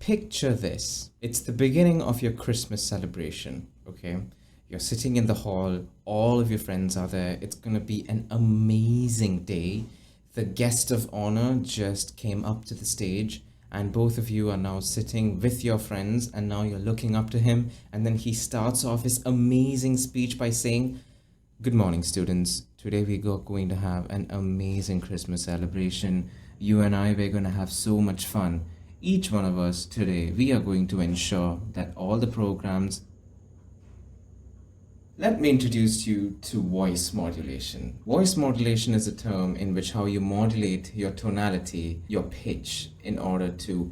Picture this. It's the beginning of your Christmas celebration, okay? You're sitting in the hall, all of your friends are there. It's gonna be an amazing day. The guest of honor just came up to the stage, and both of you are now sitting with your friends, and now you're looking up to him, and then he starts off his amazing speech by saying, "Good morning, students. Today we're going to have an amazing Christmas celebration. You and I, we're going to have so much fun. Each one of us today, we are going to ensure that all the programs." Let me introduce you to voice modulation. Voice modulation is a term in which how you modulate your tonality, your pitch, in order to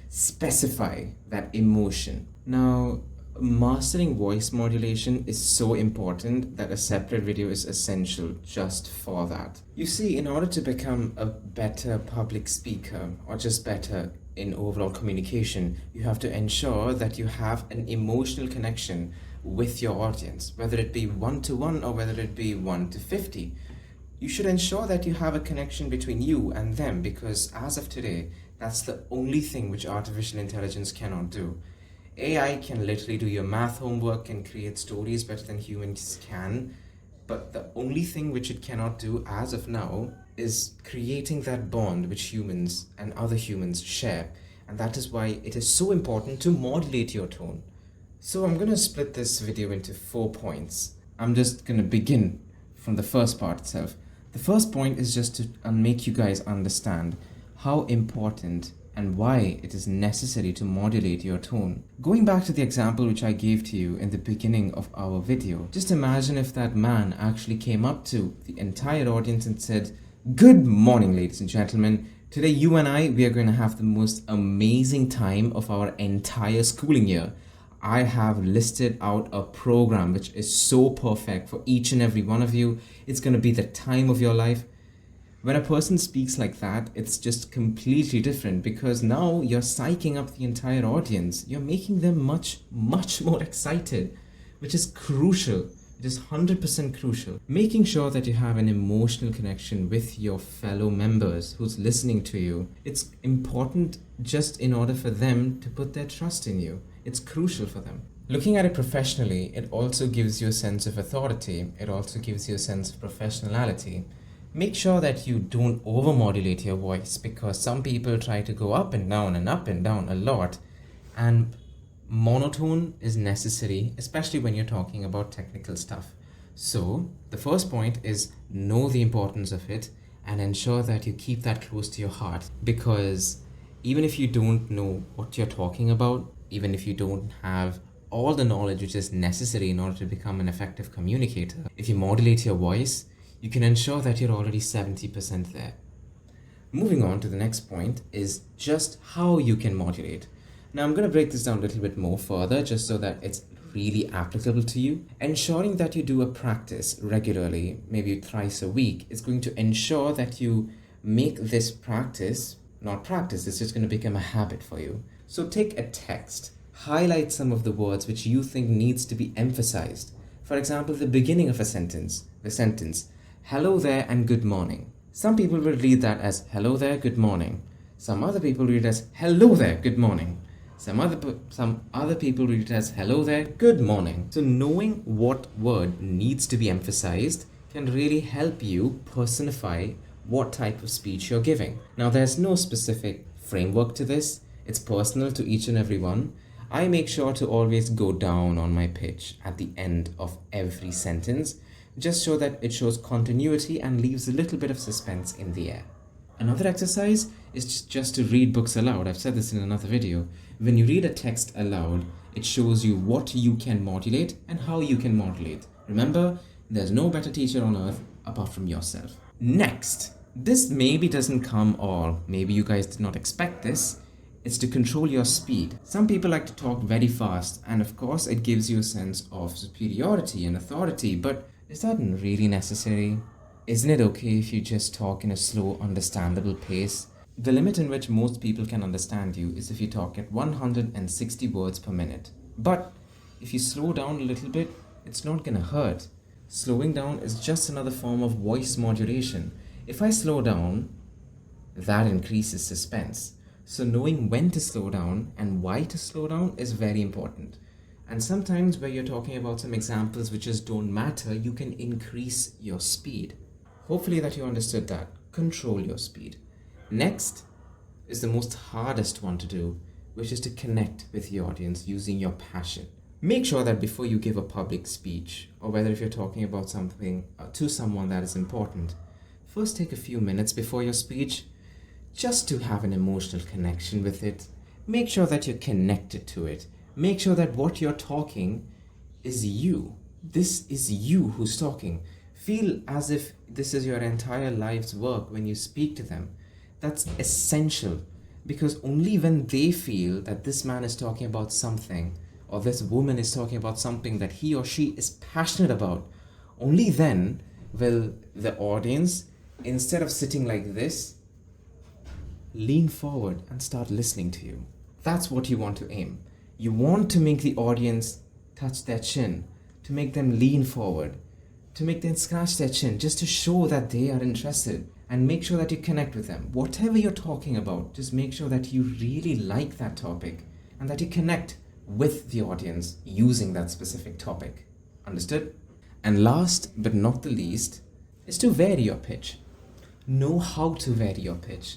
specify that emotion. Now, mastering voice modulation is so important that a separate video is essential just for that. You see, in order to become a better public speaker or just better in overall communication, you have to ensure that you have an emotional connection with your audience, whether it be 1-to-1 or whether it be 1-to-50. You should ensure that you have a connection between you and them, because as of today, that's the only thing which artificial intelligence cannot do. AI can literally do your math homework and create stories better than humans can, but the only thing which it cannot do as of now is creating that bond which humans and other humans share. And that is why it is so important to modulate your tone. So I'm going to split this video into 4 points. I'm just going to begin from the first part itself. The first point is just to make you guys understand how important and why it is necessary to modulate your tone. Going back to the example which I gave to you in the beginning of our video, just imagine if that man actually came up to the entire audience and said, "Good morning, ladies and gentlemen. Today you and I, we are going to have the most amazing time of our entire schooling year. I have listed out a program which is so perfect for each and every one of you. It's going to be the time of your life." When a person speaks like that, it's just completely different, because now you're psyching up the entire audience. You're making them much more excited, which is crucial. It is 100% crucial. Making sure that you have an emotional connection with your fellow members who's listening to you. It's important just in order for them to put their trust in you. It's crucial for them. Looking at it professionally, it also gives you a sense of authority. It also gives you a sense of professionality. Make sure that you don't overmodulate your voice, because some people try to go up and down a lot, and monotone is necessary, especially when you're talking about technical stuff. So the first point is know the importance of it and ensure that you keep that close to your heart, because even if you don't know what you're talking about, even if you don't have all the knowledge which is necessary in order to become an effective communicator, if you modulate your voice, you can ensure that you're already 70% there. Moving on to the next point is just how you can modulate. Now I'm going to break this down a little bit more further just so that it's really applicable to you. Ensuring that you do a practice regularly, maybe thrice a week, is going to ensure that you make this practice, not practice, it's just going to become a habit for you. So take a text, highlight some of the words which you think needs to be emphasized. For example, the beginning of a sentence, the sentence, "Hello there and good morning." Some people will read that as "Hello there, good morning." Some other people read it as "Hello there, good morning." Some other people read it as "Hello there, good morning." So knowing what word needs to be emphasized can really help you personify what type of speech you're giving. Now, there's no specific framework to this. It's personal to each and every one. I make sure to always go down on my pitch at the end of every sentence, just so that it shows continuity and leaves a little bit of suspense in the air. Another exercise is just to read books aloud. I've said this in another video. When you read a text aloud, it shows you what you can modulate and how you can modulate. Remember, there's no better teacher on earth apart from yourself. Next, this maybe doesn't come, or maybe you guys did not expect this, it's to control your speed. Some people like to talk very fast, and of course it gives you a sense of superiority and authority, but is that really necessary? Isn't it okay if you just talk in a slow, understandable pace? The limit in which most people can understand you is if you talk at 160 words per minute. But if you slow down a little bit, it's not gonna hurt. Slowing down is just another form of voice modulation. If I slow down, that increases suspense. So knowing when to slow down and why to slow down is very important. And sometimes where you're talking about some examples which just don't matter, you can increase your speed. Hopefully that you understood that. Control your speed. Next is the most hardest one to do, which is to connect with the audience using your passion. Make sure that before you give a public speech, or whether if you're talking about something to someone that is important, first take a few minutes before your speech just to have an emotional connection with it. Make sure that you're connected to it. Make sure that what you're talking is you. This is you who's talking. Feel as if this is your entire life's work when you speak to them. That's essential, because only when they feel that this man is talking about something, or this woman is talking about something that he or she is passionate about, only then will the audience, instead of sitting like this, lean forward and start listening to you. That's what you want to aim. You want to make the audience touch their chin, to make them lean forward, to make them scratch their chin, just to show that they are interested, and make sure that you connect with them. Whatever you're talking about, just make sure that you really like that topic and that you connect with the audience using that specific topic. Understood? And last but not the least is to vary your pitch. Know how to vary your pitch.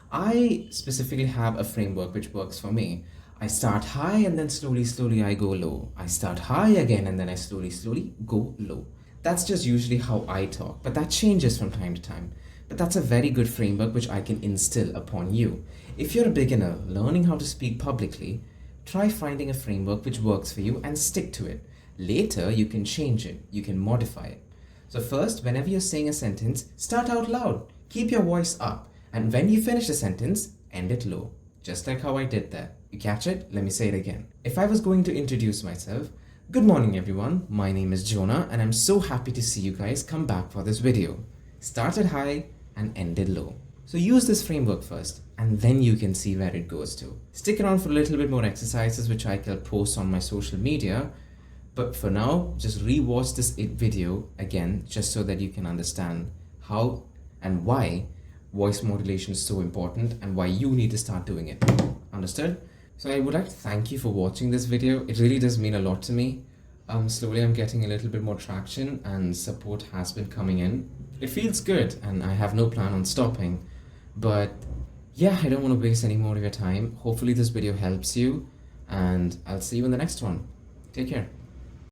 I specifically have a framework which works for me. I start high and then slowly I go low. I start high again and then I slowly go low. That's just usually how I talk, but that changes from time to time. But that's a very good framework which I can instill upon you. If you're a beginner learning how to speak publicly, try finding a framework which works for you and stick to it. Later, you can change it, you can modify it. So first, whenever you're saying a sentence, start out loud, keep your voice up, and when you finish the sentence, end it low. Just like how I did that. You catch it? Let me say it again. If I was going to introduce myself, good morning everyone, my name is Jonah and I'm so happy to see you guys come back for this video. Started high and ended low. So use this framework first and then you can see where it goes to. Stick around for a little bit more exercises which I can post on my social media. But for now, just re-watch this video again just so that you can understand how and why voice modulation is so important and why you need to start doing it. Understood? So I would like to thank you for watching this video. It really does mean a lot to me. Slowly I'm getting a little bit more traction and support has been coming in. It feels good and I have no plan on stopping. But yeah, I don't want to waste any more of your time. Hopefully this video helps you and I'll see you in the next one. Take care.